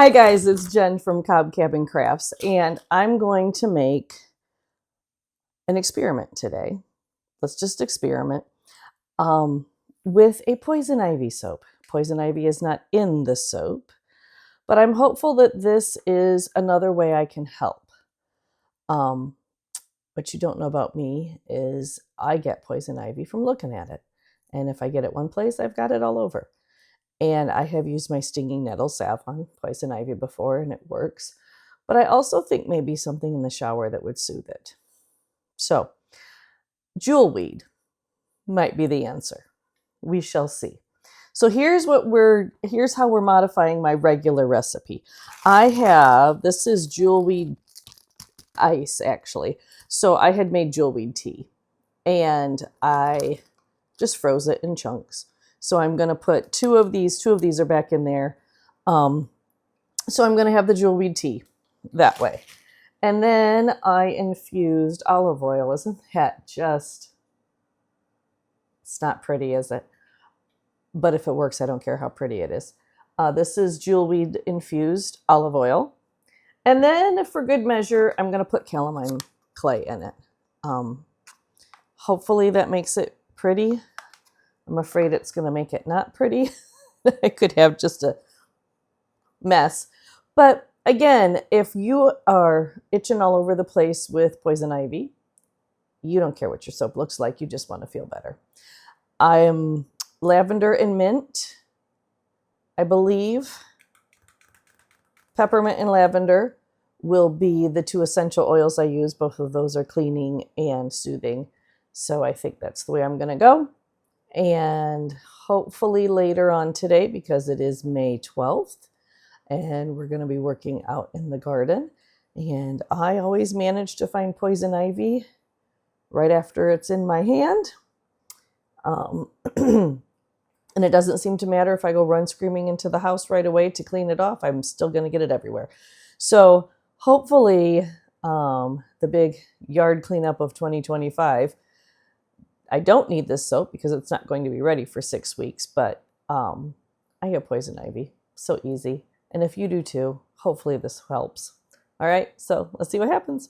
Hi guys, it's Jen from Cobb Cabin Crafts, and I'm going to make an experiment today. Let's just experiment with a poison ivy soap. Poison ivy is not in the soap, but I'm hopeful that this is another way I can help. What you don't know about me is I get poison ivy from looking at it. And if I get it one place, I've got it all over. And I have used my stinging nettle salve on poison ivy before, and it works. But I also think maybe something in the shower that would soothe it. So, jewelweed might be the answer. We shall see. So here's how we're modifying my regular recipe. This is jewelweed ice actually. So I had made jewelweed tea and I just froze it in chunks. So I'm going to put two of these are back in there. So I'm going to have the jewelweed tea that way. And then I infused olive oil. Isn't that just, it's not pretty, is it? But if it works, I don't care how pretty it is. This is jewelweed infused olive oil. And then for good measure, I'm going to put calamine clay in it. Hopefully that makes it pretty. I'm afraid it's going to make it not pretty. I could have just a mess. But again, if you are itching all over the place with poison ivy, you don't care what your soap looks like. You just want to feel better. I'm lavender and mint, I believe. Peppermint and lavender will be the two essential oils I use. Both of those are cleaning and soothing. So I think that's the way I'm going to go. And hopefully later on today, because it is May 12th, and we're going to be working out in the garden. And I always manage to find poison ivy right after it's in my hand. And it doesn't seem to matter if I go run screaming into the house right away to clean it off. I'm still going to get it everywhere. So hopefully the big yard cleanup of 2025, I don't need this soap because it's not going to be ready for 6 weeks, but I get poison ivy. So easy. And if you do too, hopefully this helps. All right, so let's see what happens.